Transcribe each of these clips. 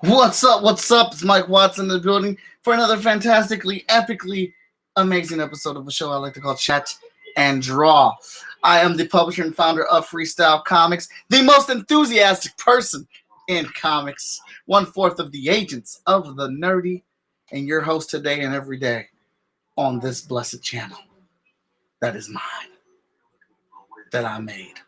What's up? What's up? It's Mike Watson in the building for another fantastically, epically amazing episode of a show I like to call Chat and Draw. I am the publisher and founder of Freestyle Comics, the most enthusiastic person in comics, one-fourth of the agents of the nerdy, and your host today and every day on this blessed channel that is mine, that I made.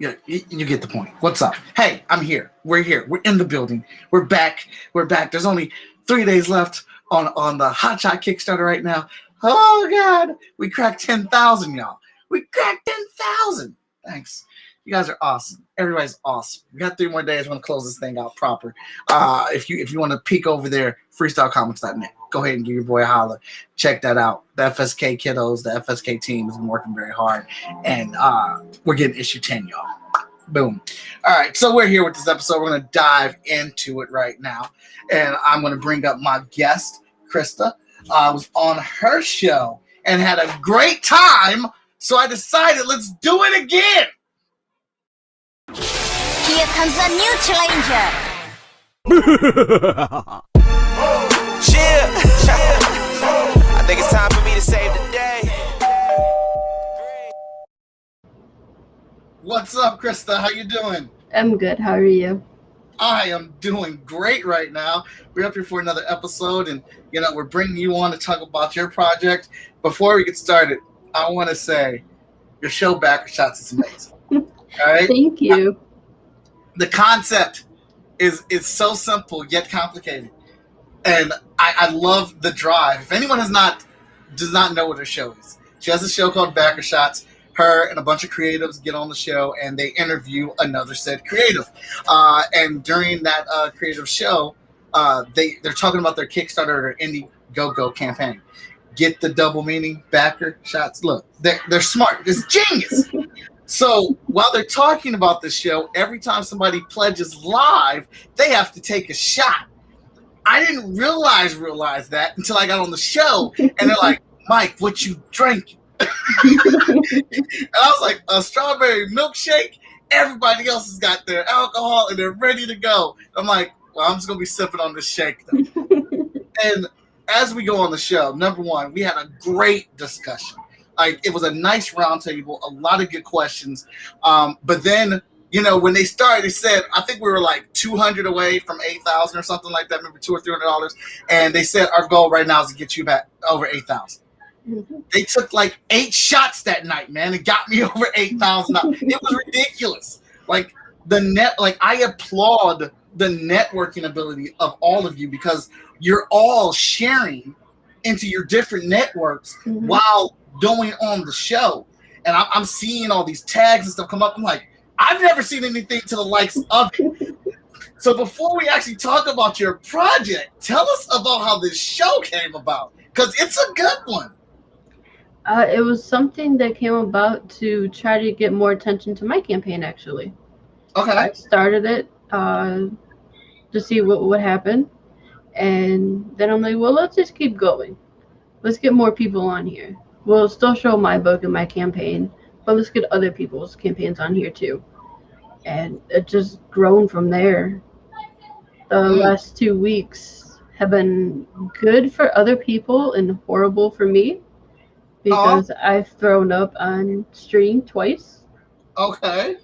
Yeah, you get the point. What's up? Hey, I'm here. We're here. We're in the building. We're back. We're back. There's only 3 days left on the Hotshot Kickstarter right now. Oh, God. We cracked 10,000, y'all. We cracked 10,000. Thanks. You guys are awesome. Everybody's awesome. We got 3 more days. We're going to close this thing out proper. If you want to peek over there, freestylecomics.net. Go ahead and give your boy a holler. Check that out. The FSK kiddos, the FSK team has been working very hard. And we're getting issue 10, y'all. Boom. All right, so we're here with this episode. We're going to dive into it right now. And I'm going to bring up my guest, Krysta. I was on her show and had a great time. So I decided, let's do it again. Here comes a new challenger. Chill. I think it's time for me to save the day. What's up, Krysta? How you doing? I'm good. How are you? I am doing great right now. We're up here for another episode, and we're bringing you on to talk about your project. Before we get started, I want to say your show Backer Shots is amazing. All right? Thank you. The concept is so simple yet complicated, and I love the drive. If anyone does not know what her show is, she has a show called Backer Shots. Her and a bunch of creatives get on the show and they interview another said creative. And during that creative show, they're talking about their Kickstarter or indiegogo campaign. Get the double meaning, Backer Shots. Look, they're smart. It's genius. So while they're talking about the show, every time somebody pledges live, they have to take a shot. I didn't realize that until I got on the show, and they're like, "Mike, what you drinking?" And I was like, "A strawberry milkshake." Everybody else has got their alcohol and they're ready to go. I'm like, "Well, I'm just gonna be sipping on this shake though." And as we go on the show, number one, we had a great discussion. Like, it was a nice roundtable, a lot of good questions. But then, when they started, they said, I think we were like 200 away from 8,000 or something like that, maybe $200 or $300. And they said our goal right now is to get you back over 8,000. Mm-hmm. They took like 8 shots that night, man, and got me over 8,000. It was ridiculous. I applaud the networking ability of all of you because you're all sharing into your different networks while going on the show. And I'm seeing all these tags and stuff come up. I'm like, I've never seen anything to the likes of it. So before we actually talk about your project, tell us about how this show came about, because it's a good one. It was something that came about to try to get more attention to my campaign, actually. Okay. I started it to see what would happen. And then I'm like, well, let's just keep going. Let's get more people on here. We'll still show my book and my campaign, but let's get other people's campaigns on here too. And it just grown from there. The last 2 weeks have been good for other people and horrible for me because I've thrown up on stream twice. Okay.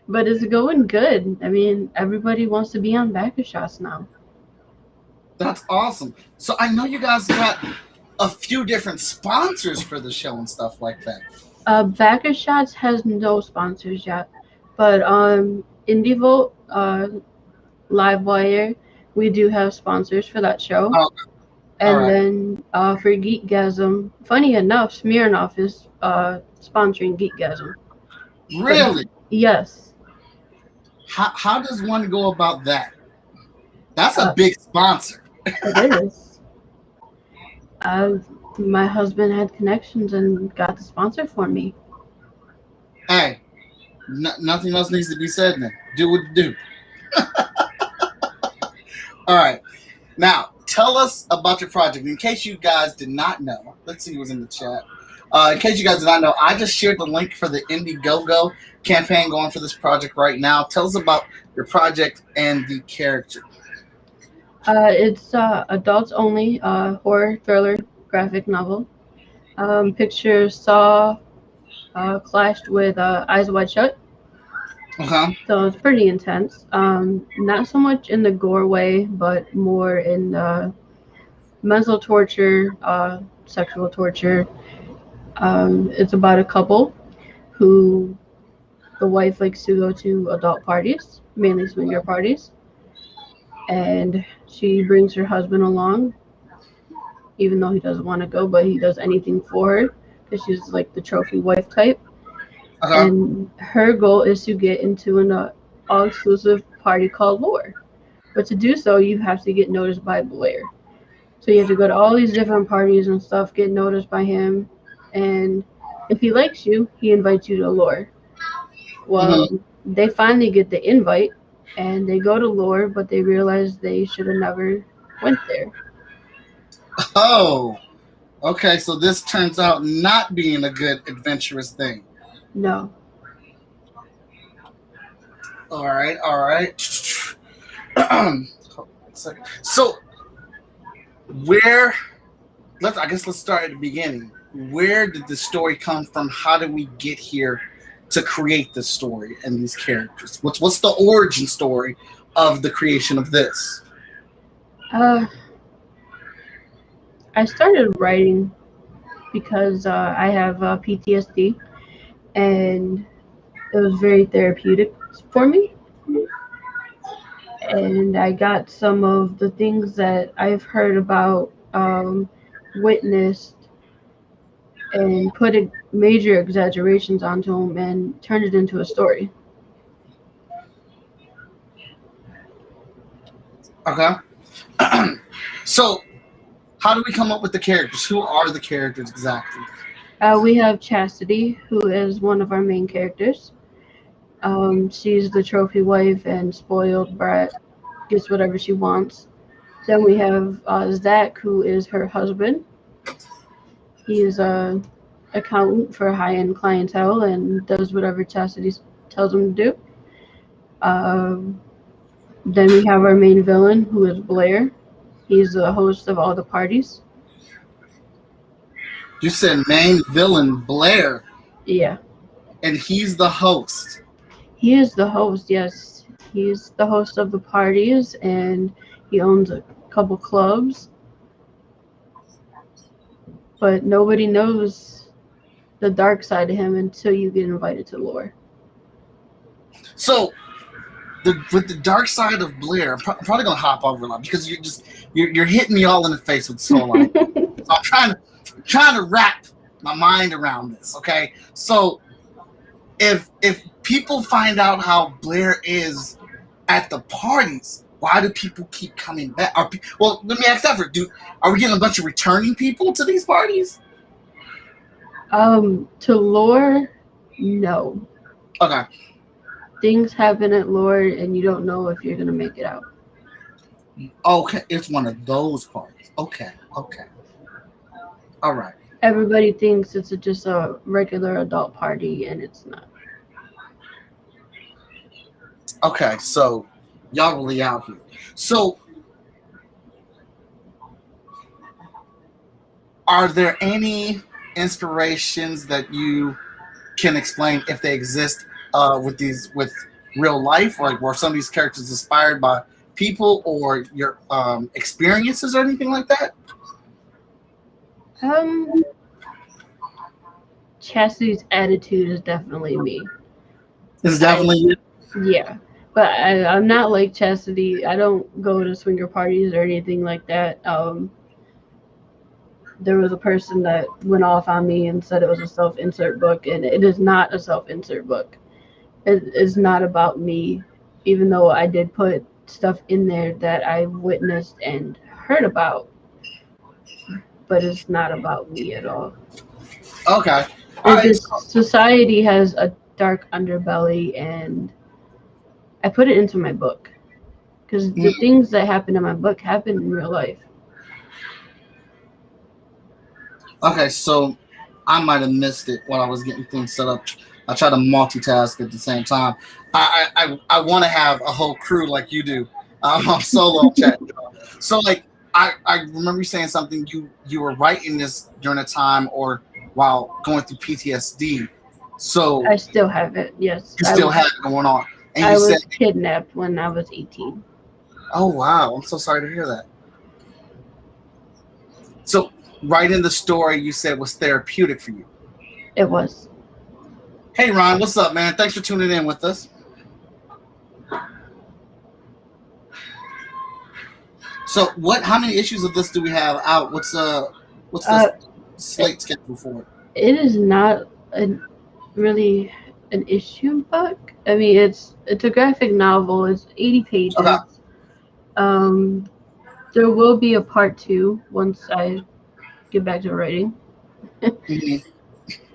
But it's going good. I mean, everybody wants to be on Backer Shots now. That's awesome. So I know you guys got a few different sponsors for the show and stuff like that. Backer Shots has no sponsors yet, but IndieVote, Livewire, we do have sponsors for that show. Okay. And then for Geekgasm, funny enough, Smirnoff is sponsoring Geekgasm. Really? But, yes. How does one go about that? That's a big sponsor. It is. My husband had connections and got the sponsor for me. Hey, nothing else needs to be said then. Do what you do. All right. Now, tell us about your project. In case you guys did not know, let's see who's in the chat. In case you guys do not know, I just shared the link for the Indiegogo campaign going for this project right now. Tell us about your project and the character. It's adults only horror thriller graphic novel. Picture Saw clashed with Eyes Wide Shut. Okay. So it's pretty intense. Not so much in the gore way, but more in mental torture, sexual torture. It's about a couple who the wife likes to go to adult parties, mainly swinger parties, and she brings her husband along, even though he doesn't want to go, but he does anything for her because she's like the trophy wife type. Okay. And her goal is to get into an all-exclusive party called Lore. But to do so, you have to get noticed by Blair. So you have to go to all these different parties and stuff, get noticed by him, and if he likes you, he invites you to Lore. Well, they finally get the invite, and they go to Lore, but they realize they should have never went there. Oh, okay. So this turns out not being a good adventurous thing. No. All right. So, let's start at the beginning. Where did the story come from? How did we get here to create this story and these characters? What's the origin story of the creation of this? I started writing because I have PTSD, and it was very therapeutic for me. And I got some of the things that I've heard about, witnessed, and put major exaggerations onto them and turned it into a story. Okay. So, how do we come up with the characters? Who are the characters exactly? We have Chastity, who is one of our main characters. She's the trophy wife and spoiled brat, gets whatever she wants. Then we have Zach, who is her husband. He's a accountant for high-end clientele and does whatever Chastity tells him to do. Then we have our main villain, who is Blair. He's the host of all the parties. You said main villain Blair. Yeah. And he's the host. He is the host, yes. He's the host of the parties, and he owns a couple clubs. But nobody knows the dark side of him until you get invited to Lore. So, with the dark side of Blair, I'm probably gonna hop over a lot because you're hitting me all in the face with so long. So I'm trying to wrap my mind around this. Okay, so if people find out how Blair is at the parties, why do people keep coming back? Well, let me ask that for are we getting a bunch of returning people to these parties? To Lore, no. Okay. Things happen at Lore, and you don't know if you're gonna make it out. Okay, it's one of those parties. Okay. All right. Everybody thinks it's just a regular adult party, and it's not. Okay, so y'all really out here. So, are there any inspirations that you can explain if they exist with real life, or like were some of these characters inspired by people or your experiences or anything like that? Chastity's attitude is definitely me. It's definitely Yeah, but I'm not like Chastity. I don't go to swinger parties or anything like that. There was a person that went off on me and said it was a self-insert book, and it is not a self-insert book. It's not about me, even though I did put stuff in there that I witnessed and heard about, but it's not about me at all. okay. Society has a dark underbelly, and I put it into my book because the things that happen in my book happen in real life. Okay, so I might have missed it while I was getting things set up. I try to multitask at the same time. I want to have a whole crew like you do. I'm solo chat. So like I remember you saying something. You were writing this during a time or while going through PTSD. So I still have it. Yes, you still had it going on. And I you was said, kidnapped when I was 18. "Oh wow, I'm so sorry to hear that." So writing the story you said was therapeutic for you. It was. Hey Ron, what's up, man? Thanks for tuning in with us. So how many issues of this do we have out? What's the slate schedule for it? It is not really an issue book. I mean, it's a graphic novel. It's 80 pages. Okay. There will be a part 2 once I get back to writing. Mm-hmm.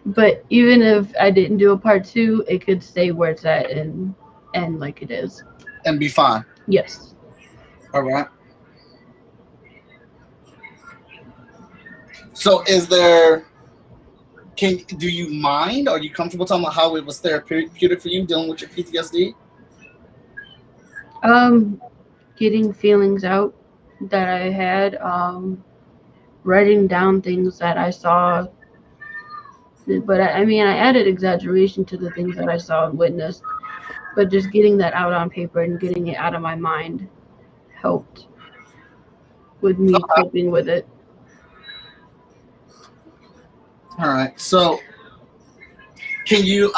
But even if I didn't do a part 2, it could stay where it's at and end like it is. And be fine. Yes. All right. So do you mind? Are you comfortable talking about how it was therapeutic for you dealing with your PTSD? Getting feelings out that I had, writing down things that I saw. But I mean, I added exaggeration to the things that I saw and witnessed. But just getting that out on paper and getting it out of my mind helped with me coping with it. All right. So, can you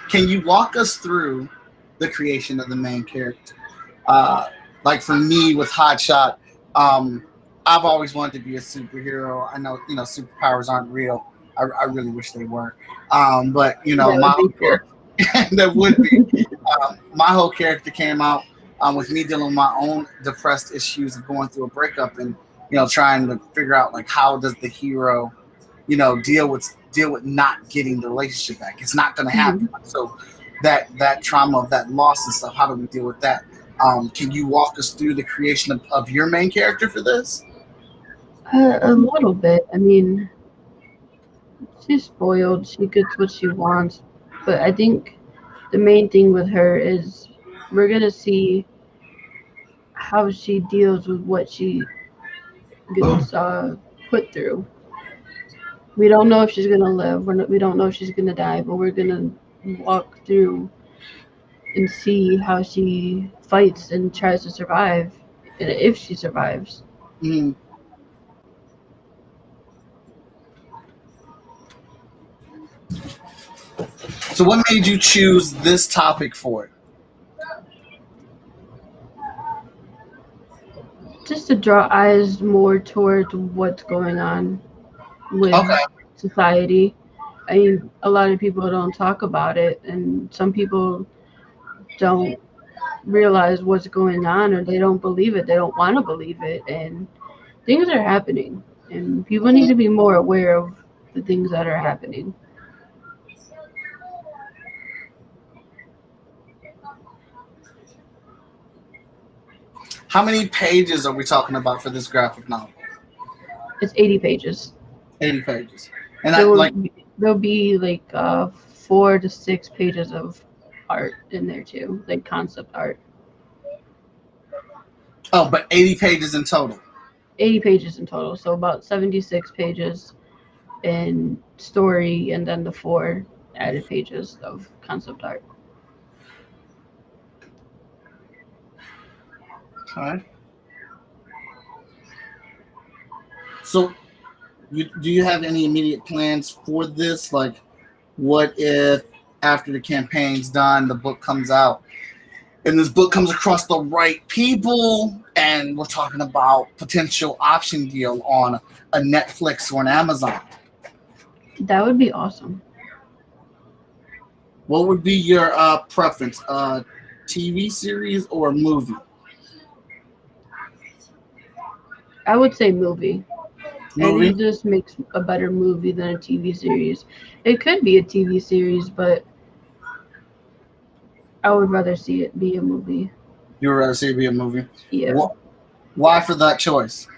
can you walk us through the creation of the main character? Like for me with Hotshot, I've always wanted to be a superhero. I know superpowers aren't real. I really wish they were. But that would be. My whole character came out with me dealing with my own depressed issues of going through a breakup and trying to figure out like how does the hero deal with not getting the relationship back. It's not going to happen. Mm-hmm. So that trauma of that loss and stuff, how do we deal with that? Can you walk us through the creation of your main character for this? A little bit. I mean, she's spoiled. She gets what she wants. But I think the main thing with her is we're going to see how she deals with what she gets put through. We don't know if she's going to live. We don't know if she's going to die, but we're going to walk through and see how she fights and tries to survive, and if she survives. Mm. So what made you choose this topic for it? Just to draw eyes more towards what's going on with society. I mean, a lot of people don't talk about it, and some people don't realize what's going on, or they don't believe it. They don't want to believe it, and things are happening, and people need to be more aware of the things that are happening. How many pages are we talking about for this graphic novel? It's 80 pages. 80 pages. And there'll be like 4 to 6 pages of art in there too, like concept art. Oh, but 80 pages in total. 80 pages in total, so about 76 pages in story, and then the 4 added pages of concept art. Okay. So, do you have any immediate plans for this? Like, what if after the campaign's done, the book comes out, and this book comes across the right people, and we're talking about potential option deal on a Netflix or an Amazon? That would be awesome. What would be your preference, a TV series or a movie? I would say movie. Movie? And it just makes a better movie than a TV series. It could be a TV series, but I would rather see it be a movie. You would rather see it be a movie? Yeah. Why for that choice?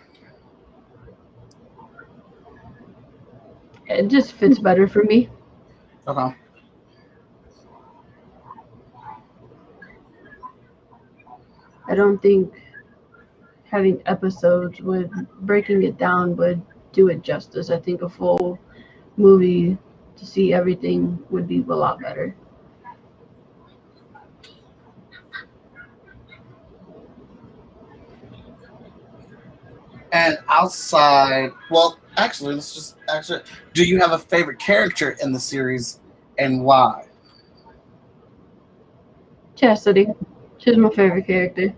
It just fits better for me. Okay. I don't think having episodes would breaking it down would do it justice. I think a full movie to see everything would be a lot better. And outside, well, actually, do you have a favorite character in the series and why? Chastity. She's my favorite character.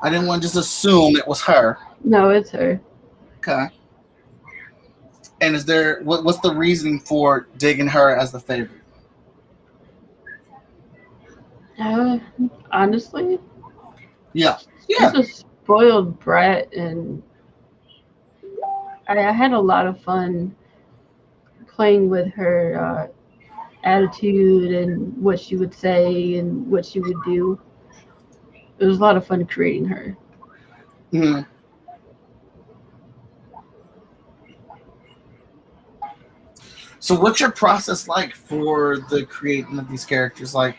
I didn't want to just assume it was her. No, it's her. Okay. And is there what's the reasoning for digging her as the favorite? Honestly, Yeah. she's a spoiled brat, and I had a lot of fun playing with her attitude and what she would say and what she would do. It was a lot of fun creating her. Mm-hmm. So what's your process like for the creating of these characters? Like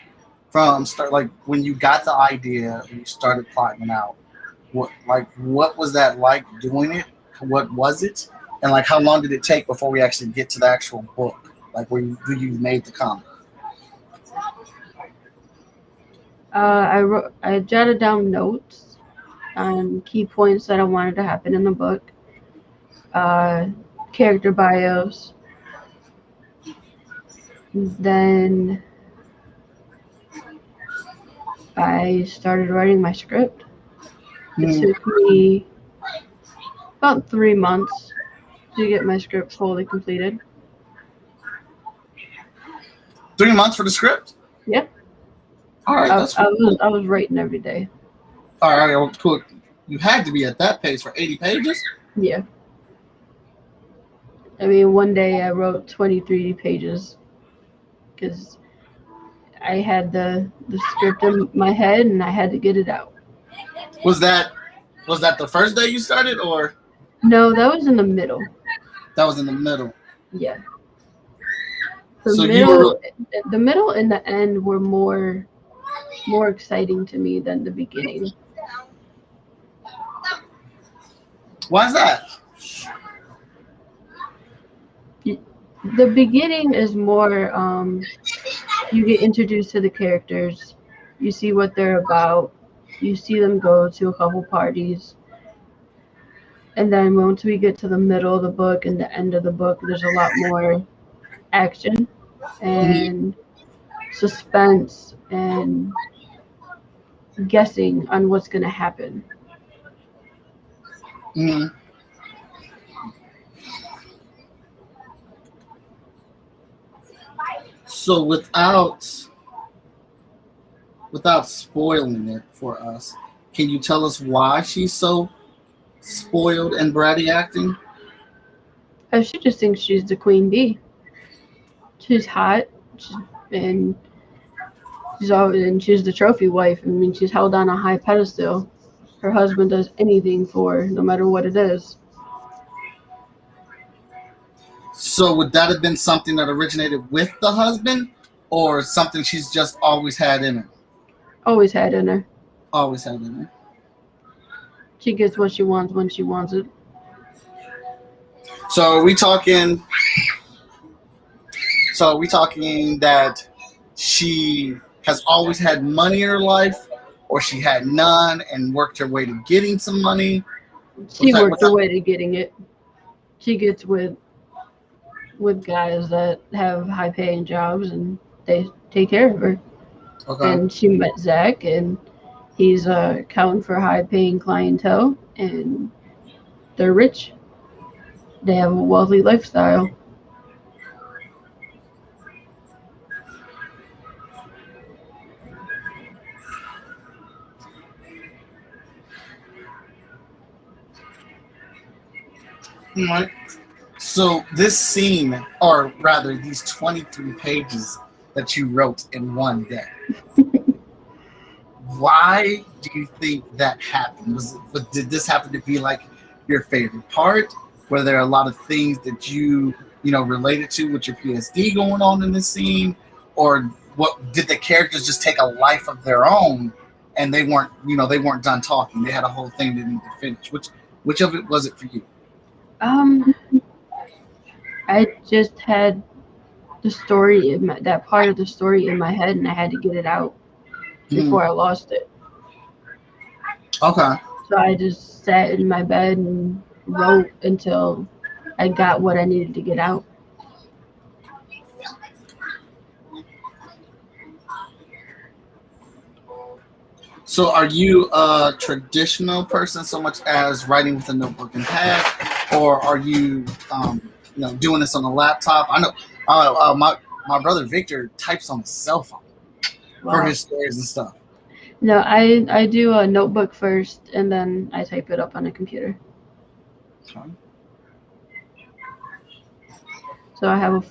from start, like when you got the idea and you started plotting it out, what was that like doing it? What was it? And like how long did it take before we actually get to the actual book? Like where you made the comic? I jotted down notes on key points that I wanted to happen in the book, character bios. Then I started writing my script. It took me about 3 months to get my script fully completed. 3 months for the script? Yeah. All right, that's cool. I was writing every day. All right, well, cool. You had to be at that pace for 80 pages? Yeah. I mean, one day I wrote 23 pages because I had the script in my head and I had to get it out. Was that the first day you started, or? No, that was in the middle. That was in the middle. Yeah. So The middle and the end were more exciting to me than the beginning. Why is that? The beginning is more you get introduced to the characters, you see what they're about, you see them go to a couple parties, and then once we get to the middle of the book and the end of the book, there's a lot more action and suspense and guessing on what's going to happen. Mm-hmm. So without spoiling it for us, can you tell us why she's so spoiled and bratty acting? She just thinks she's the queen bee. She's hot, and she's the trophy wife. I mean, she's held on a high pedestal. Her husband does anything for her, no matter what it is. So would that have been something that originated with the husband, or something she's just always had in her? Always had in her. Always had in her. She gets what she wants when she wants it. So are we talking that she has always had money in her life, or she had none and worked her way to getting some money? She worked her way to getting it. She gets with guys that have high paying jobs and they take care of her. Okay. And she met Zach, and he's accounting for high paying clientele, and they're rich. They have a wealthy lifestyle. Right. So this scene, or rather these 23 pages that you wrote in one day, why do you think that happened? Did this happen to be like your favorite part? Were there a lot of things that you related to with your PSD going on in this scene, or what did the characters just take a life of their own and they weren't done talking? They had a whole thing they needed to finish. Which of it was it for you? I just had the story that part of the story in my head, and I had to get it out before I lost it. Okay. So I just sat in my bed and wrote until I got what I needed to get out. So are you a traditional person so much as writing with a notebook and pad, or are you doing this on a laptop? I know my brother Victor types on his cell phone for his stories and stuff. No, I do a notebook first, and then I type it up on a computer. Okay. So I have a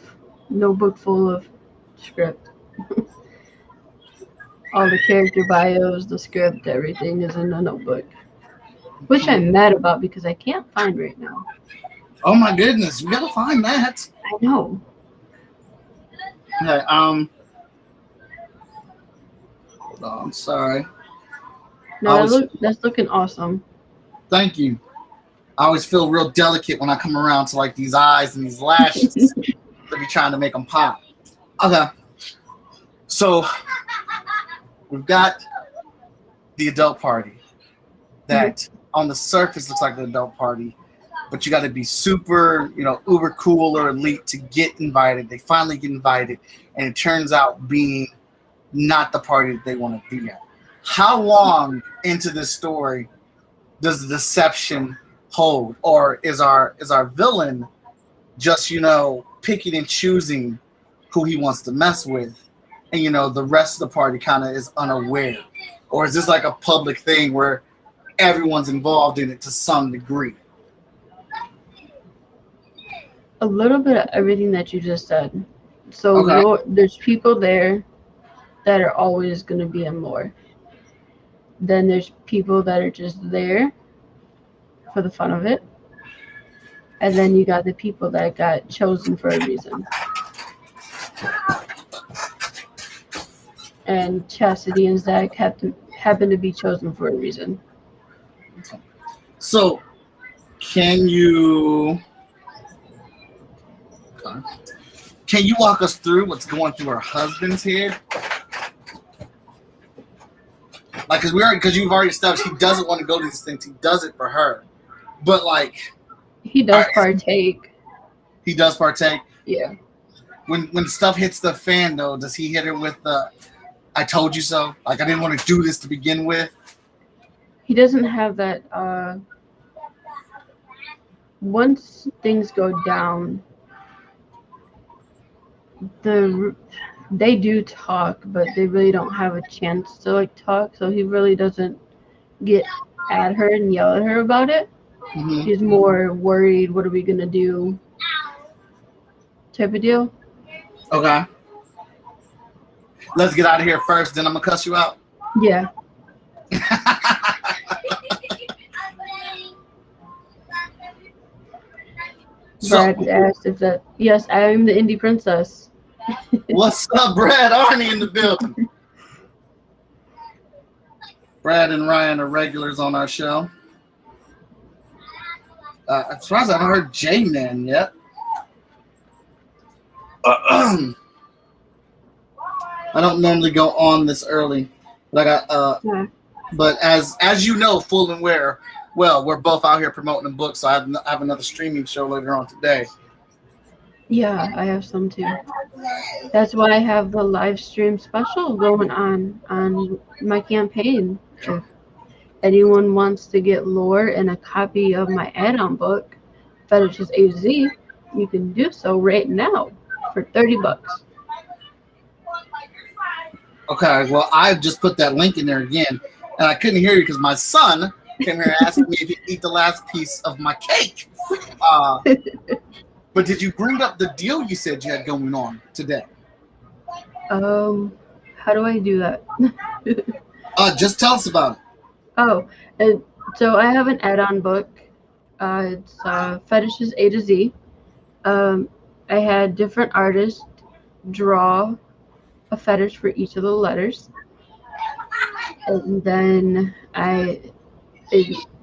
notebook full of script. All the character bios, the script, everything is in the notebook. Which I'm mad about because I can't find right now. Oh my goodness, you gotta find that. I know. Okay, hold on, I'm sorry. No, that's looking awesome. Thank you. I always feel real delicate when I come around to like these eyes and these lashes to be trying to make them pop. Okay. So we've got the adult party that on the surface looks like the adult party, but you got to be super, uber cool or elite to get invited. They finally get invited, and it turns out being not the party that they want to be at. How long into this story does the deception hold, or is our villain just picking and choosing who he wants to mess with, and the rest of the party kind of is unaware, or is this like a public thing where everyone's involved in it to some degree? A little bit of everything that you just said. So Okay. there's people there that are always going to be in lore. Then there's people that are just there for the fun of it. And then you got the people that got chosen for a reason. And Chastity and Zach happen to be chosen for a reason. So, can you walk us through what's going through her husband's head? Like, because you've already established he doesn't want to go to these things. He does it for her, but like he does partake. He does partake. Yeah. When stuff hits the fan, though, does he hit her with the "I told you so"? Like, I didn't want to do this to begin with. He doesn't have that. Once things go down, they do talk, but they really don't have a chance to talk. So he really doesn't get at her and yell at her about it. Mm-hmm. He's more worried. What are we gonna do? Type of deal. Okay. Let's get out of here first. Then I'm gonna cuss you out. Yeah. Brad asked if that. Yes, I am the indie princess. What's up, Brad? Arnie in the building. Brad and Ryan are regulars on our show. As far as I've heard J-Man yet. I don't normally go on this early, but I got. But as you know, full and well, we're both out here promoting the book, so I have another streaming show later on today. Yeah, I have some too. That's why I have the live stream special going on my campaign. If anyone wants to get lore and a copy of my add-on book, Fetishes A to Z, you can do so right now for $30. Okay, well, I just put that link in there again, and I couldn't hear you because my son came here asking me if he'd eat the last piece of my cake. But did you bring up the deal you said you had going on today? How do I do that? Just tell us about it. Oh, and so I have an add-on book It's Fetishes A to Z. I had different artists draw a fetish for each of the letters, and then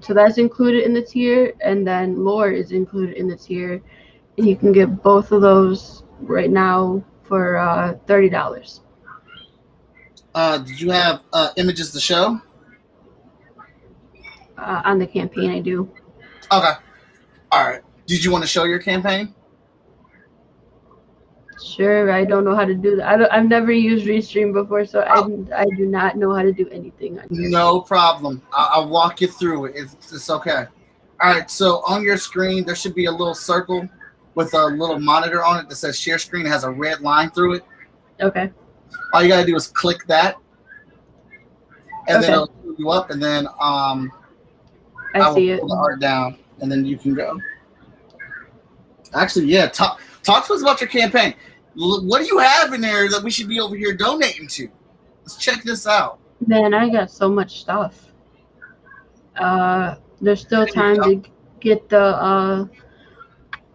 so that's included in the tier, and then lore is included in the tier, and you can get both of those right now for $30. Did you have images to show? On the campaign, I do. Okay. All right. Did you want to show your campaign? Sure, I don't know how to do that. I've never used Restream before, so I do not know how to do anything. No problem. I'll walk you through it. It's okay. All right. So on your screen, there should be a little circle with a little monitor on it that says share screen. It has a red line through it. Okay. All you got to do is click that. And Okay. then it'll pull you up, and then I see will it. pull the art down, and then you can go. Actually, yeah. Talk to us about your campaign. What do you have in there that we should be over here donating to? Let's check this out. Man, I got so much stuff. There's still time to get the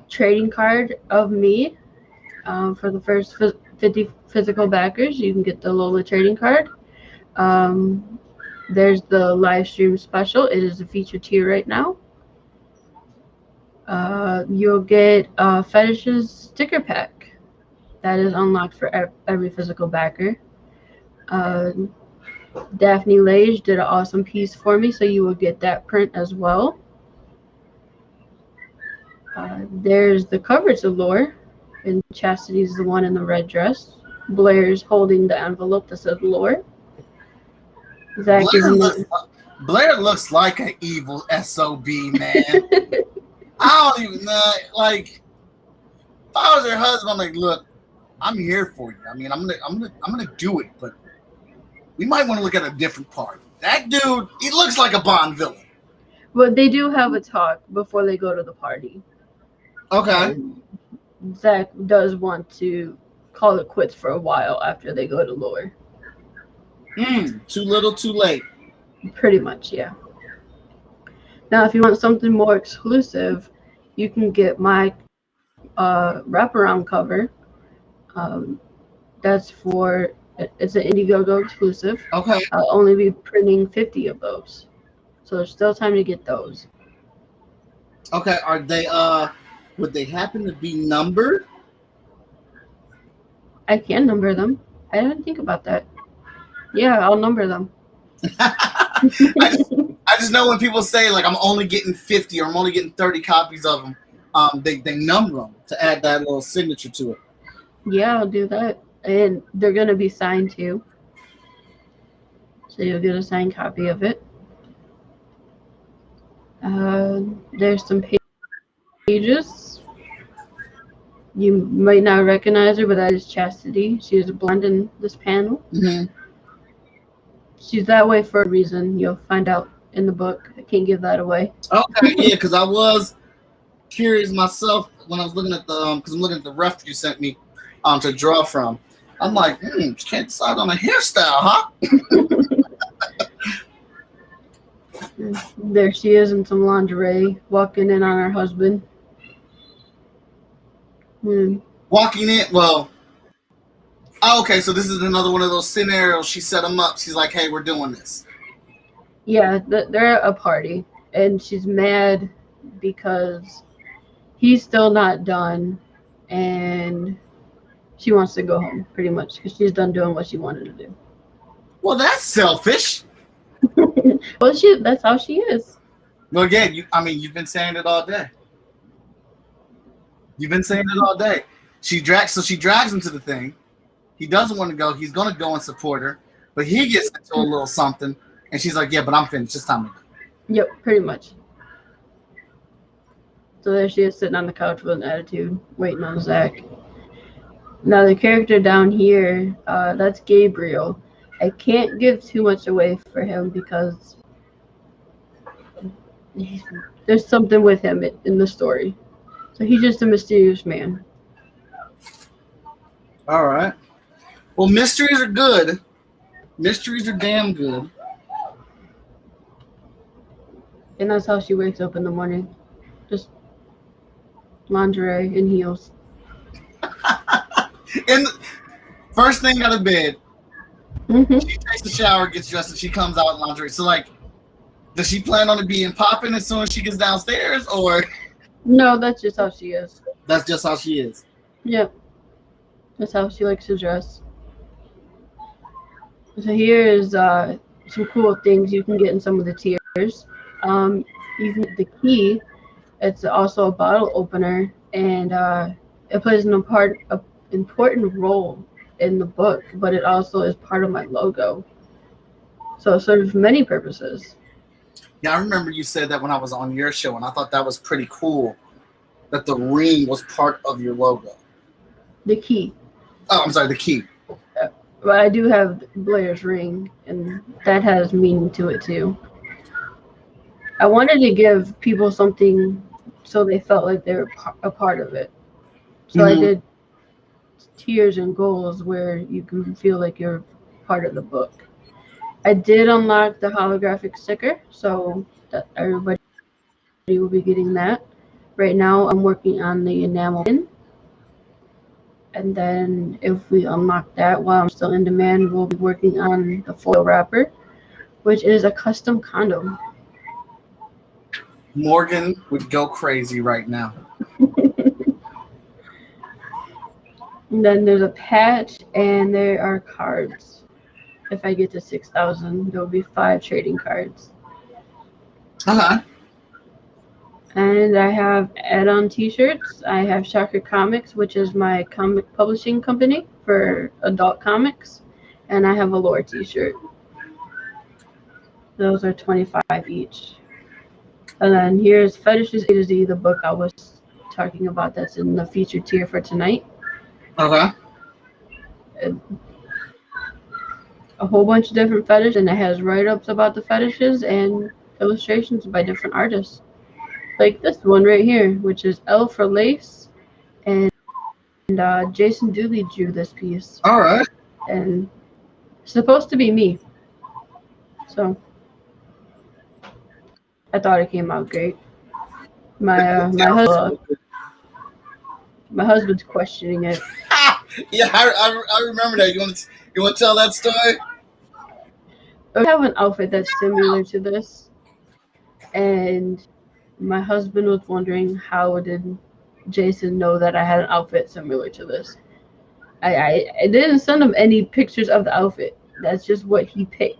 trading card of me for the first 50 physical backers. You can get the Lola trading card. There's the live stream special. It is a feature tier right now. You'll get Fetishes sticker pack. That is unlocked for every physical backer. Daphne Lage did an awesome piece for me, so you will get that print as well. There's the coverage of lore, and Chastity's the one in the red dress. Blair's holding the envelope that says lore. Zach Blair looks like an evil SOB, man. I don't even know. Like, if I was her husband, I'm like, look, I'm here for you. I mean, I'm gonna do it, but we might want to look at a different part. That dude, he looks like a Bond villain. But they do have a talk before they go to the party. Okay. Zach does want to call it quits for a while after they go to lore. Too little, too late. Pretty much, yeah. Now, if you want something more exclusive, you can get my wraparound cover. It's an Indiegogo exclusive. Okay. I'll only be printing 50 of those, so there's still time to get those. Okay. Are they would they happen to be numbered? I can number them. I didn't think about that. Yeah, I'll number them. I just know when people say, like, I'm only getting 50 or I'm only getting 30 copies of them, they number them to add that little signature to it. Yeah, I'll do that. And they're going to be signed too. So you'll get a signed copy of it. There's some pages. You might not recognize her, but that is Chastity. She is a blonde in this panel. Mm-hmm. She's that way for a reason. You'll find out in the book. I can't give that away. Okay, yeah, because I was curious myself when I was looking at the because I'm looking at the ref you sent me to draw from. I'm like, can't decide on a hairstyle, huh? There she is in some lingerie, walking in on her husband. Walking in, well, okay, so this is another one of those scenarios. She set him up. She's like, hey, we're doing this. Yeah, they're at a party, and she's mad because he's still not done, and she wants to go home, pretty much, because she's done doing what she wanted to do. Well, that's selfish. Well, that's how she is. Well, yeah, you've been saying it all day. You've been saying it all day. She drags him to the thing. He doesn't want to go. He's going to go and support her, but he gets into a little something, and she's like, yeah, but I'm finished. It's time to go. Yep, pretty much. So there she is sitting on the couch with an attitude, waiting on Zach. Now the character down here, that's Gabriel. I can't give too much away for him because there's something with him in the story. So he's just a mysterious man. All right. Well, mysteries are good. Mysteries are damn good. And that's how she wakes up in the morning. lingerie and heels. And first thing out of bed, Hmm. she takes a shower, gets dressed, and she comes out in lingerie. So, like, does she plan on it being popping as soon as she gets downstairs, or No, that's just how she is. that's just how she is? Yep, that's how she likes to dress. So here is some cool things you can get in some of the tiers. You can get the key. It's also a bottle opener, and it plays an important role in the book, but it also is part of my logo. So it serves many purposes. Yeah, I remember you said that when I was on your show, and I thought that was pretty cool that the ring was part of your logo. The key. Oh, I'm sorry, the key. But I do have Blair's ring, and that has meaning to it too. I wanted to give people something so they felt like they were a part of it. So I Mhm. did tiers and goals where you can feel like you're part of the book. I did unlock the holographic sticker, so that everybody will be getting that. Right now, I'm working on the enamel pin. And then if we unlock that while I'm still in demand, we'll be working on the foil wrapper, which is a custom condom. Morgan would go crazy right now. And then there's a patch, and there are cards. If I get to 6,000, there will be 5 trading cards. Uh-huh. And I have add-on t-shirts. I have Shocker Comics, which is my comic publishing company for adult comics. And I have a lore t-shirt. Those are 25 each. And then here's Fetishes A to Z, the book I was talking about that's in the featured tier for tonight. Okay. A whole bunch of different fetishes, and it has write-ups about the fetishes and illustrations by different artists. Like this one right here, which is L for Lace, and Jason Dooley drew this piece, All right. and it's supposed to be me. So I thought it came out great. My husband's questioning it. Yeah, I remember that. You want to tell that story? I have an outfit that's similar to this, and my husband was wondering how did Jason know that I had an outfit similar to this. I didn't send him any pictures of the outfit. That's just what he picked.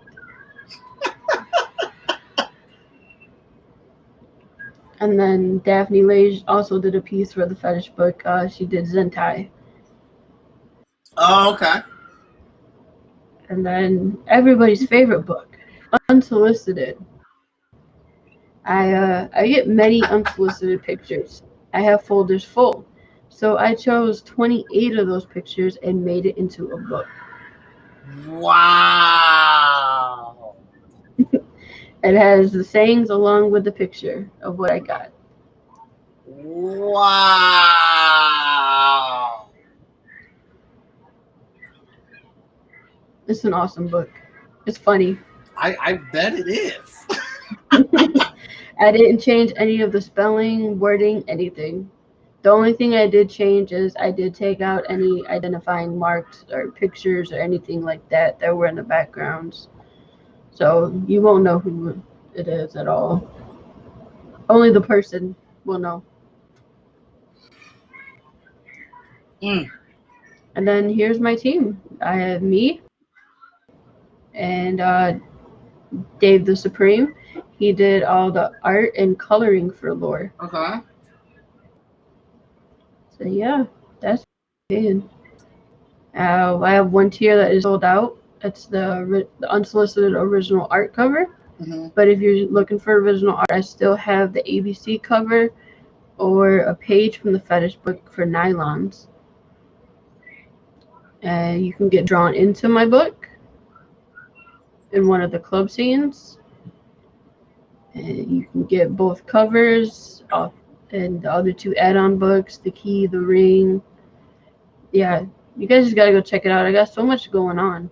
And then Daphne Lage also did a piece for the fetish book. She did Zentai. Oh, okay. And then everybody's favorite book, Unsolicited. I get many unsolicited pictures. I have folders full. So I chose 28 of those pictures and made it into a book. Wow. It has the sayings along with the picture of what I got. Wow. It's an awesome book. It's funny. I bet it is. I didn't change any of the spelling, wording, anything. The only thing I did change is I did take out any identifying marks or pictures or anything like that that were in the backgrounds. So you won't know who it is at all. Only the person will know. Mm. And then here's my team. I have me and Dave the Supreme. He did all the art and coloring for lore. Okay. So yeah, that's it. I have one tier that is sold out. It's the unsolicited original art cover. Mm-hmm. But if you're looking for original art, I still have the ABC cover or a page from the fetish book for nylons. You can get drawn into my book in one of the club scenes. And you can get both covers and the other 2 add-on books, the key, the ring. Yeah, you guys just gotta go check it out. I got so much going on.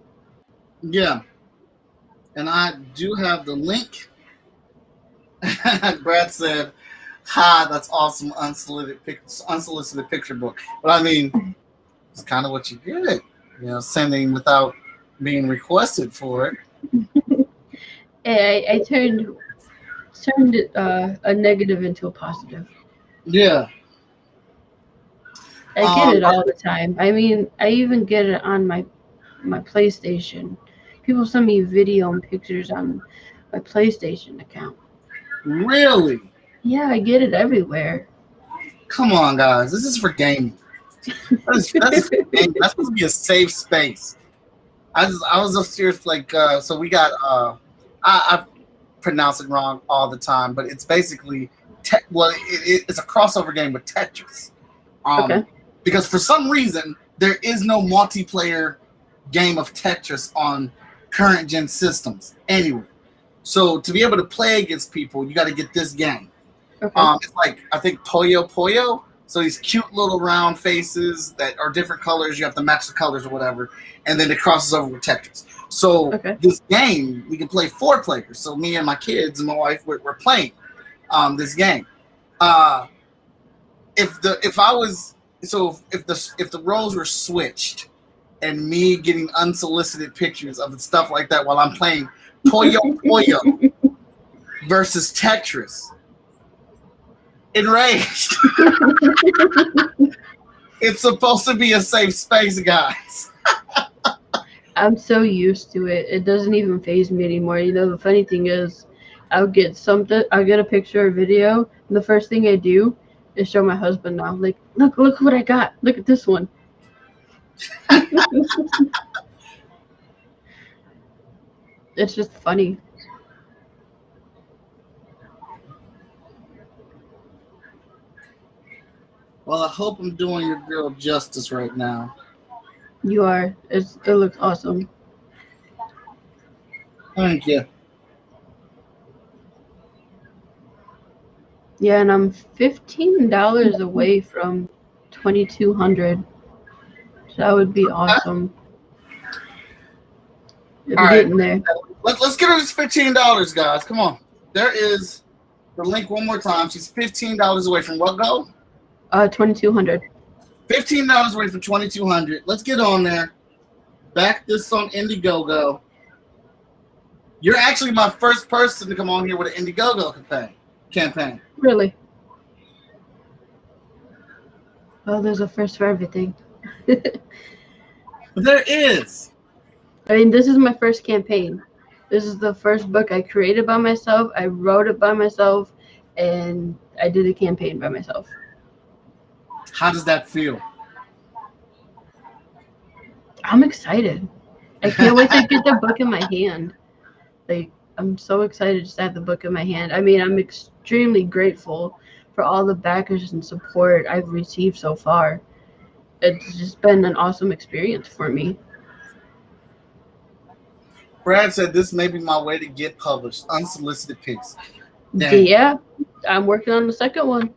Yeah. And I do have the link. Brad said, Ha, that's awesome. Unsolicited picture book. But I mean, it's kind of what you get. Sending without being requested for it. I turned it, a negative into a positive. Yeah. I get it all the time. I mean, I even get it on my PlayStation. People send me video and pictures on my PlayStation account. Really? Yeah, I get it everywhere. Come on, guys. This is for gaming. That's for gaming. That's supposed to be a safe space. I was upstairs so we got I pronounce it wrong all the time, but it's basically it's a crossover game with Tetris. Okay. Because for some reason there is no multiplayer game of Tetris on current gen systems anywhere. So to be able to play against people, you got to get this game. Okay. It's like, I think Puyo. So these cute little round faces that are different colors. You have to match the colors or whatever, and then it crosses over with Tetris. So This game we can play 4 players. So me and my kids and my wife we're playing this game. If the roles were switched and me getting unsolicited pictures of stuff like that while I'm playing Puyo versus Tetris, enraged. It's supposed to be a safe space, guys. I'm so used to it. It doesn't even faze me anymore. The funny thing is, I'll get a picture or video, and the first thing I do is show my husband now. Like, look what I got. Look at this one. It's just funny. Well, I hope I'm doing your girl justice right now. You are. It looks awesome. Thank you. Yeah, and I'm $15 away from 2,200. So that would be awesome. If we're getting there. Let's get her this $15, guys. Come on. There is the link one more time. She's $15 away from what goal? 2,200. $15 away from 2,200. Let's get on there. Back this on Indiegogo. You're actually my first person to come on here with an Indiegogo campaign. Really? Well, there's a first for everything. There is. I mean, this is my first campaign. This is the first book I created by myself. I wrote it by myself, and I did a campaign by myself. How does that feel? I'm excited. I can't wait to get the book in my hand. Like, I'm so excited just to have the book in my hand. I mean, I'm extremely grateful for all the backers and support I've received so far. It's just been an awesome experience for me. Brad said this may be my way to get published. Unsolicited pics. Yeah, I'm working on the second one.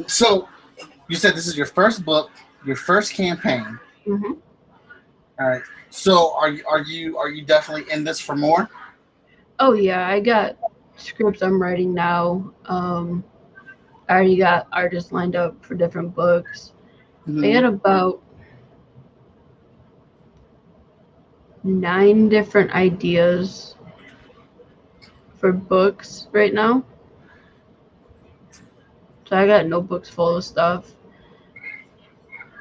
So, you said this is your first book, your first campaign. Mm-hmm. All right. So, are you definitely in this for more? Oh yeah, I got scripts I'm writing now. I already got artists lined up for different books. Mm-hmm. I got about 9 different ideas for books right now. So I got notebooks full of stuff,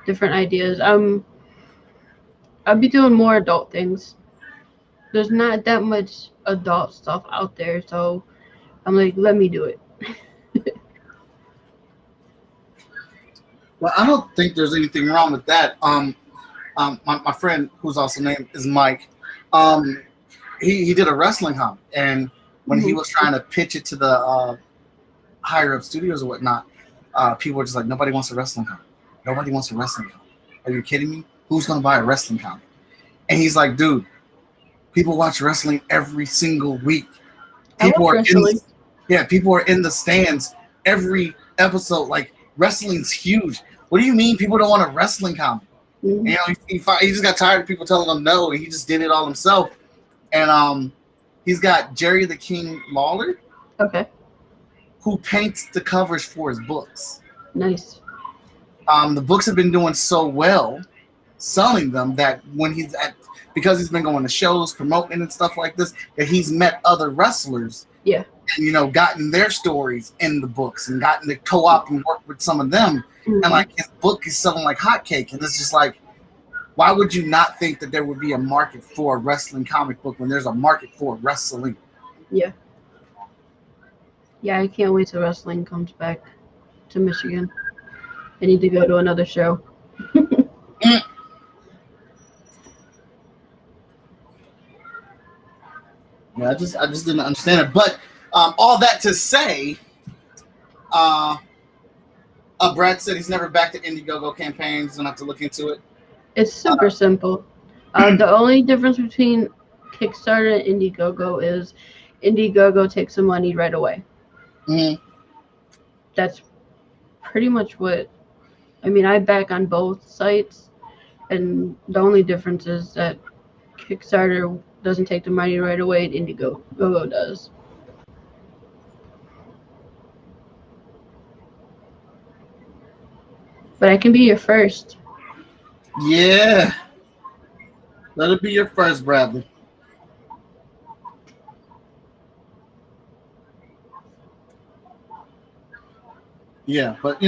different ideas. I'll be doing more adult things. There's not that much adult stuff out there, so I'm like, let me do it. Well, I don't think there's anything wrong with that. My friend, who's also named is Mike, he did a wrestling comic, and when he was trying to pitch it to the higher up studios or whatnot, people were just like, nobody wants a wrestling comic. Nobody wants a wrestling comic. Are you kidding me? Who's going to buy a wrestling comic? And he's like, dude, People watch wrestling every single week. I People watch are wrestling. people are in the stands every episode. Like, wrestling's huge. What do you mean people don't want a wrestling comic? Mhm. You know, he just got tired of people telling him no, and he just did it all himself. And he's got Jerry the King Lawler, Okay, who paints the covers for his books. nice. The books have been doing so well, selling them, that when because he's been going to shows, promoting and stuff like this, that he's met other wrestlers. Yeah. And, you know, gotten their stories in the books and gotten to co-op and work with some of them. Mhm. And like his book is selling like hotcake. And it's just like, why would you not think that there would be a market for a wrestling comic book when there's a market for wrestling? Yeah. Yeah, I can't wait till wrestling comes back to Michigan. I need to go to another show. Yeah, I just didn't understand it. But all that to say, Brad said he's never backed the Indiegogo campaigns. Don't have to look into it. It's super simple. The only difference between Kickstarter and Indiegogo is Indiegogo takes the money right away. Mm-hmm. That's pretty much what. I mean, I back on both sites, and the only difference is that Kickstarter doesn't take the money right away, and Indiegogo does. But I can be your first. Yeah. Let it be your first, Bradley. Yeah, but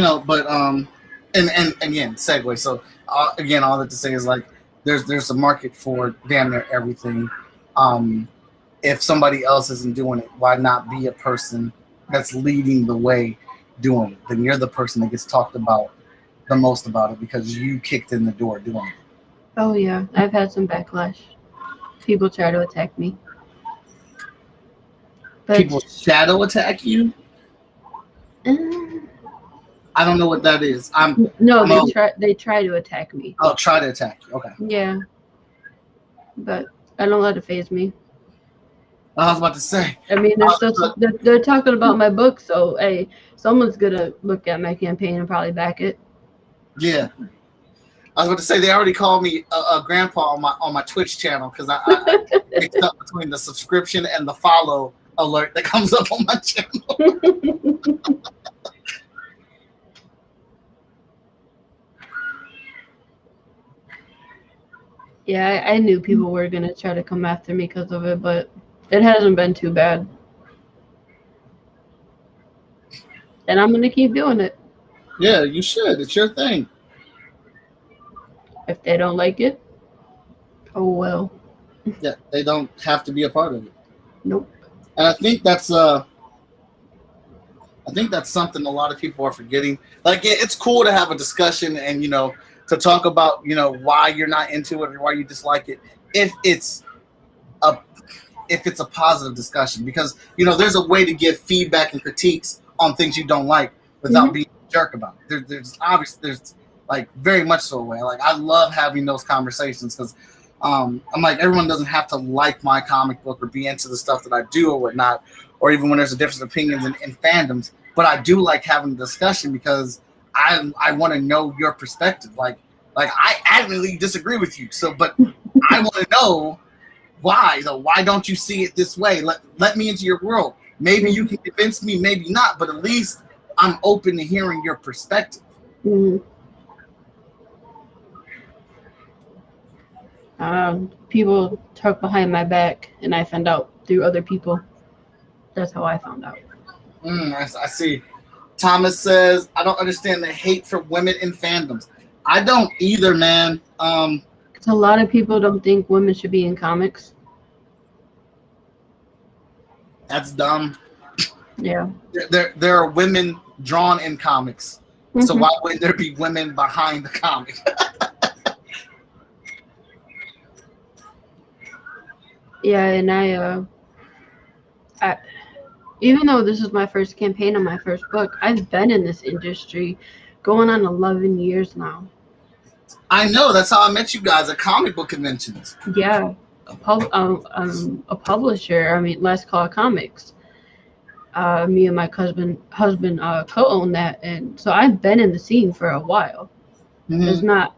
and again, segue. So again, all that to say is like there's a market for damn near everything. If somebody else isn't doing it, why not be a person that's leading the way doing it? Then you're the person that gets talked about the most about it because you kicked in the door doing it. Oh yeah, I've had some backlash. People try to attack me. But, People shadow attack you. I don't know what that is. They try to attack me. Oh, try to attack you. Okay. Yeah, but I don't let it faze me. I was about to say. I mean, they're talking about my book, so hey, someone's gonna look at my campaign and probably back it. Yeah. I was about to say they already called me a grandpa on my Twitch channel because I mixed up between the subscription and the follow alert that comes up on my channel. Yeah, I knew people were gonna try to come after me because of it, but it hasn't been too bad. And I'm gonna keep doing it. Yeah, you should. It's your thing. If they don't like it, oh well. Yeah, they don't have to be a part of it. Nope. And I think that's something a lot of people are forgetting. Like, it's cool to have a discussion and to talk about why you're not into it or why you dislike it. If it's a positive discussion, because there's a way to give feedback and critiques on things you don't like without being a jerk about it. There's like very much so a way. Like, I love having those conversations because I'm like, everyone doesn't have to like my comic book or be into the stuff that I do or whatnot, or even when there's a difference of opinions in fandoms. But I do like having the discussion because I want to know your perspective. Like I adamantly disagree with you. So, but I want to know why though. Why don't you see it this way? Let me into your world. Maybe you can convince me, maybe not. But at least I'm open to hearing your perspective. Mm-hmm. People talk behind my back, and I found out through other people. That's how I found out. I see. Thomas says, I don't understand the hate for women in fandoms. I don't either, man. Because a lot of people don't think women should be in comics. That's dumb. Yeah. There are women drawn in comics. Mm-hmm. So why wouldn't there be women behind the comic? Yeah, and I even though this is my first campaign on my first book, I've been in this industry going on 11 years now. I know. That's how I met you guys at comic book conventions. Yeah. a publisher. I mean, Last Call Comics. Me and my husband co-own that, and so I've been in the scene for a while. It's Mm-hmm. not.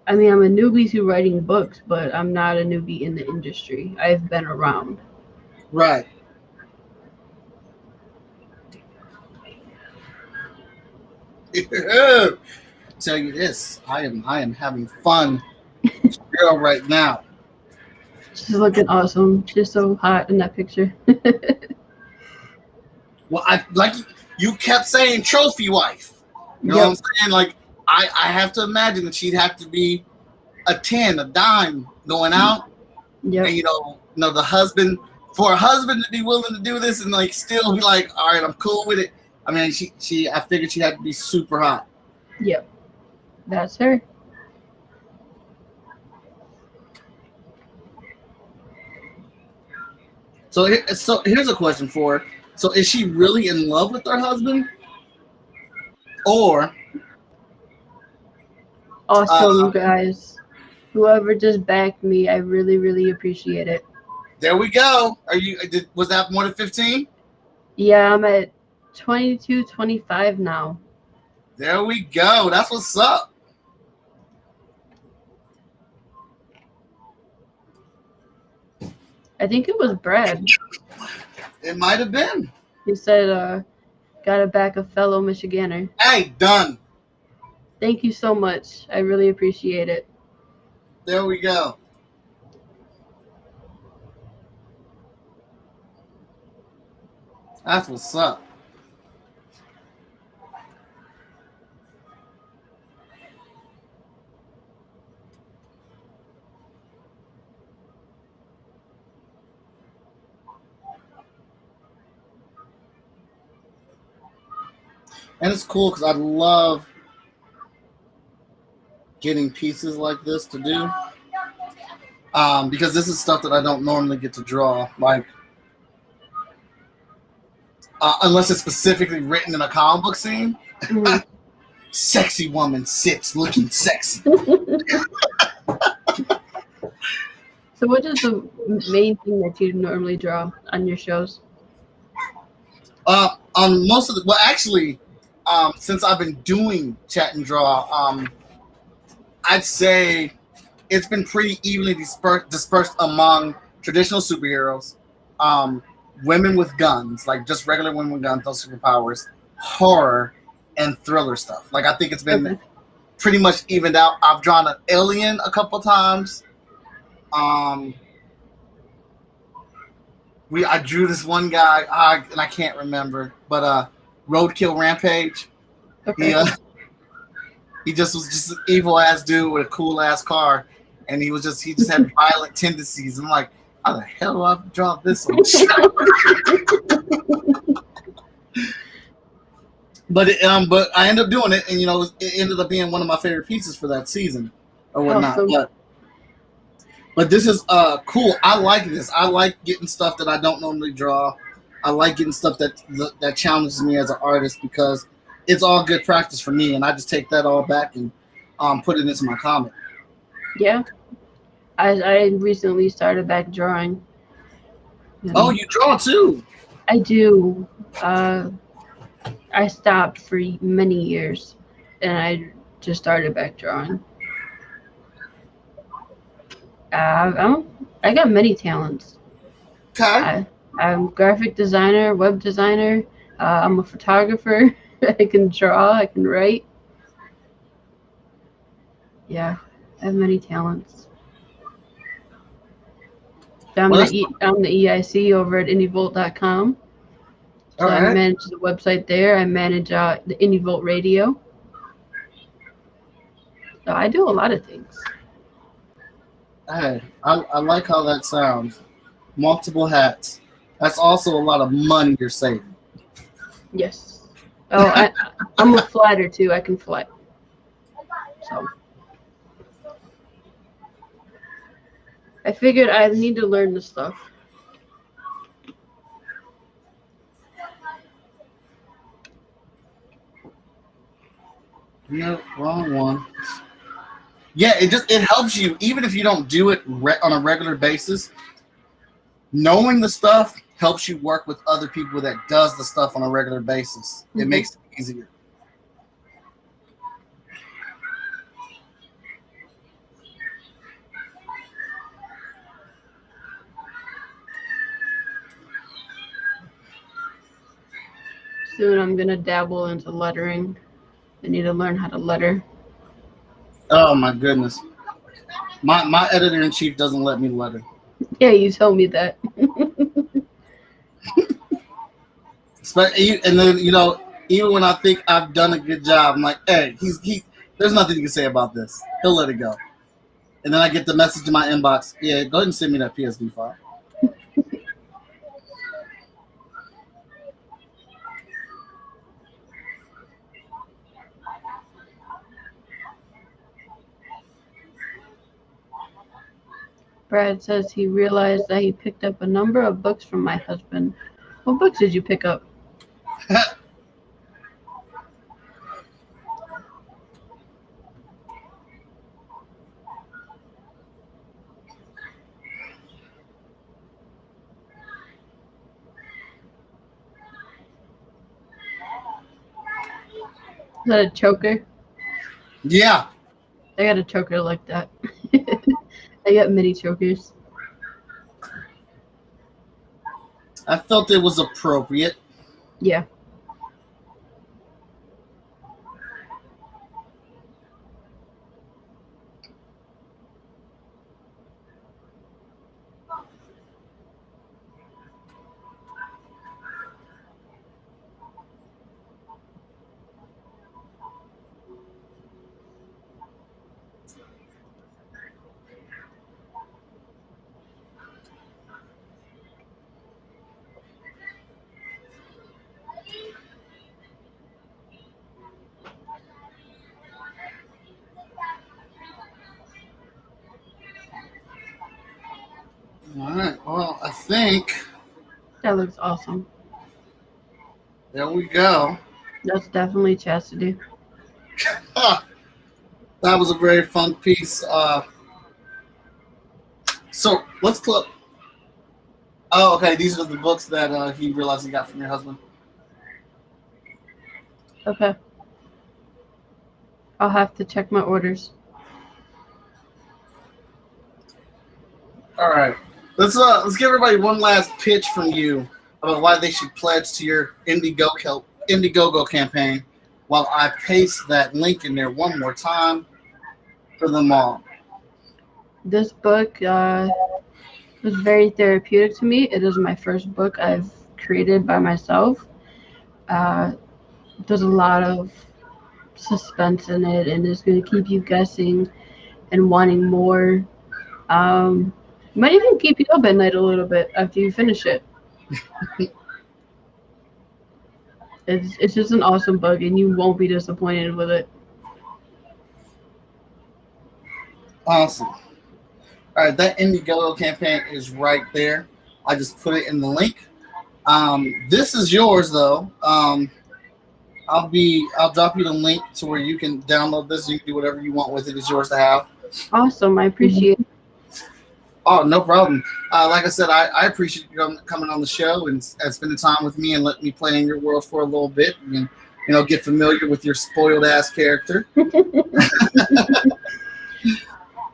I mean, I'm a newbie to writing books, but I'm not a newbie in the industry. I've been around. Right. Tell you this, I am having fun girl right now. She's looking awesome. She's so hot in that picture. Well, I like you kept saying trophy wife. You know what I'm Yep. saying? Like I have to imagine that she'd have to be a 10, a dime going out, Yep. and the husband for a husband to be willing to do this and like still be like, all right, I'm cool with it. I mean, she I figured she had to be super hot. Yep. That's her. So here's a question for her. So is she really in love with her husband, or Awesome, guys. Whoever just backed me, I really, really appreciate it. there we go? Was that more than 15? Yeah, I'm at 22, 25 now. There we go. That's what's up. I think it was Brad. It might have been. He said, gotta back a fellow Michiganer. Hey, done. Thank you so much. I really appreciate it. There we go. That's what's up. And it's cool because I love getting pieces like this to do. Because this is stuff that I don't normally get to draw. Like, unless it's specifically written in a comic book scene. Mhm. Sexy woman sits looking sexy. So what is the main thing that you normally draw on your shows? On most of the, well, actually, since I've been doing chat and draw, I'd say it's been pretty evenly dispersed among traditional superheroes, women with guns, like just regular women with guns, no superpowers, horror, and thriller stuff. Like I think it's been Okay. pretty much evened out. I've drawn an alien a couple times. I drew this one guy, and I can't remember, but Roadkill Rampage. Okay. He just was just an evil ass dude with a cool ass car, and he just had violent tendencies. I'm like, how the hell do I draw this on? But I ended up doing it, and it ended up being one of my favorite pieces for that season or whatnot. Awesome. But this is cool. I like this. I like getting stuff that I don't normally draw. I like getting stuff that challenges me as an artist because it's all good practice for me, and I just take that all back and put it into my comic. Yeah. I recently started back drawing. Oh, you draw too? I do. I stopped for many years, and I just started back drawing. I got many talents. Okay. I'm a graphic designer, web designer. I'm a photographer. I can draw. I can write. Yeah, I have many talents. I'm Well, the EIC over at indievolt.com. So all I right. manage the website there. I manage the IndieVolt radio. So I do a lot of things. Hey, I like how that sounds. Multiple hats. That's also a lot of money you're saving. Yes. Oh, I'm a flatter too. I can flat. So I figured I need to learn this stuff. No, wrong one. Yeah, it helps you even if you don't do it on a regular basis. Knowing the stuff helps you work with other people that does the stuff on a regular basis. It Mhm. makes it easier. Soon I'm gonna dabble into lettering. I need to learn how to letter. Oh my goodness. My editor in chief doesn't let me letter. Yeah, you told me that. And then even when I think I've done a good job, I'm like, hey, there's nothing you can say about this. He'll let it go. And then I get the message in my inbox. Yeah, go ahead and send me that PSD file. Brad says he realized that he picked up a number of books from my husband. What books did you pick up? Is that a choker? Yeah. I got a choker like that. I got mini chokers. I felt it was appropriate. Yeah. All right. Well, I think That looks awesome. there we go. That's definitely chastity. That was a very fun piece. So let's clip. Oh, okay. These are the books that he realized he got from your husband. Okay. I'll have to check my orders. All right. Let's give everybody one last pitch from you about why they should pledge to your Indiegogo campaign. While I paste that link in there one more time for them all. This book was very therapeutic to me. It is my first book I've created by myself. There's a lot of suspense in it, and it's going to keep you guessing and wanting more. Might even keep you up at night a little bit after you finish it. It's just an awesome book, and you won't be disappointed with it. Awesome. All right, that Indiegogo campaign is right there. I just put it in the link. This is yours though. I'll drop you the link to where you can download this. You can do whatever you want with it. It's yours to have. Awesome. I appreciate it. Oh, no problem. Like I said, I appreciate you coming on the show and spending time with me and letting me play in your world for a little bit and get familiar with your spoiled ass character.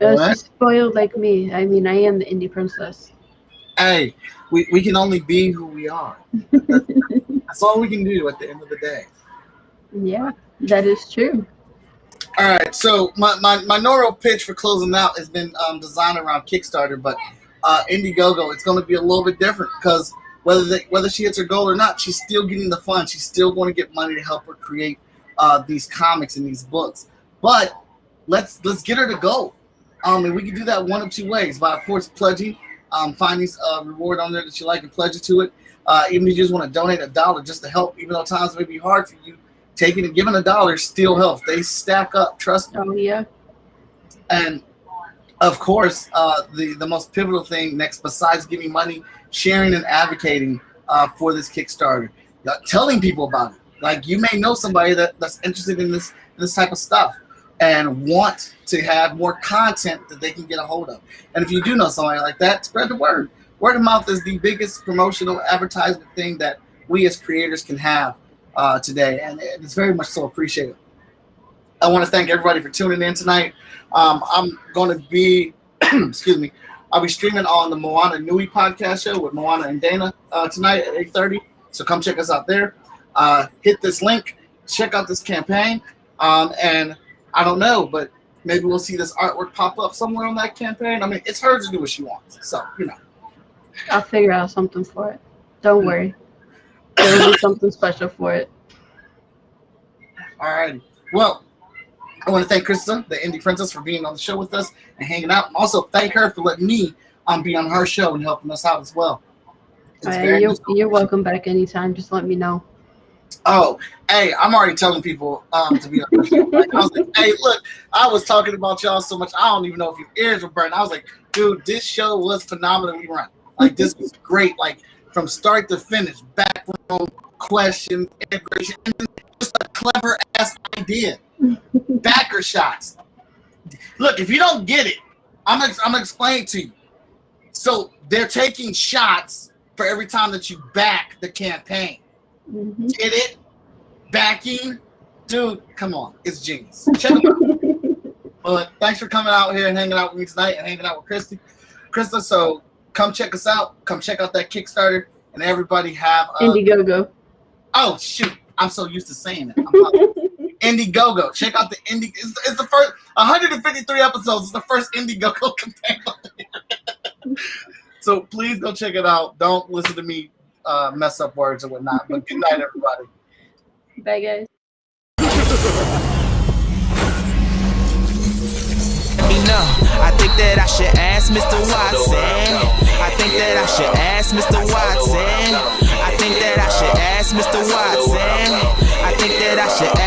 She's spoiled like me. I mean, I am the indie princess. Hey, we can only be who we are. That's all we can do at the end of the day. Yeah, that is true. All right, so my normal pitch for closing out has been designed around Kickstarter, but Indiegogo, it's going to be a little bit different because whether she hits her goal or not, she's still getting the fund. She's still going to get money to help her create these comics and these books. But let's get her to go. And we can do that one of two ways: by, of course, pledging, finding a reward on there that you like and pledge it to it. Even if you just want to donate $1 just to help, even though times may be hard for you. Taking and giving $1 still helps. They stack up, trust me. Oh, yeah. And, of course, the most pivotal thing next, besides giving money, sharing and advocating for this Kickstarter. Telling people about it. Like, you may know somebody that's interested in this type of stuff. and want to have more content that they can get a hold of. And if you do know somebody like that, spread the word. Word of mouth is the biggest promotional advertisement thing that we as creators can have today, and it's very much so appreciated. I want to thank everybody for tuning in tonight. I'm going to be, excuse me, I'll be streaming on the Moana Nui podcast show with Moana and Dana tonight at 8:30. So come check us out there. Hit this link, check out this campaign, and I don't know, but maybe we'll see this artwork pop up somewhere on that campaign. I mean, it's her to do what she wants, so you know. I'll figure out something for it. Don't worry. There'll be something special for it. All right. Well, I want to thank Krysta, the Indie Princess, for being on the show with us and hanging out. And also thank her for letting me be on her show and helping us out as well. You're welcome back anytime. Just let me know. Oh, hey, I'm already telling people to be on the show. Like, I was like, hey, look, I was talking about y'all so much, I don't even know if your ears were burning. I was like, dude, this show was phenomenally run. Like, this was great. Like, from start to finish, background, question, integration, and then just a clever-ass idea. Backer shots. Look, if you don't get it, I'm gonna explain it to you. So they're taking shots for every time that you back the campaign. Mm-hmm. Get it? Backing? Dude, come on. It's genius. Check it out. Well, thanks for coming out here and hanging out with me tonight and hanging out with Krysta. So come check us out. Come check out that Kickstarter. And everybody have Indiegogo. Oh, shoot. I'm so used to saying it. Indiegogo. Check out the It's the first 153 episodes. It's the first Indiegogo campaign. So please go check it out. Don't listen to me mess up words and whatnot. But good night, everybody. Bye, guys. I think that I should ask Mr. Watson. I think that I should ask Mr. Watson. I think that I should ask Mr. Watson. I think that I should ask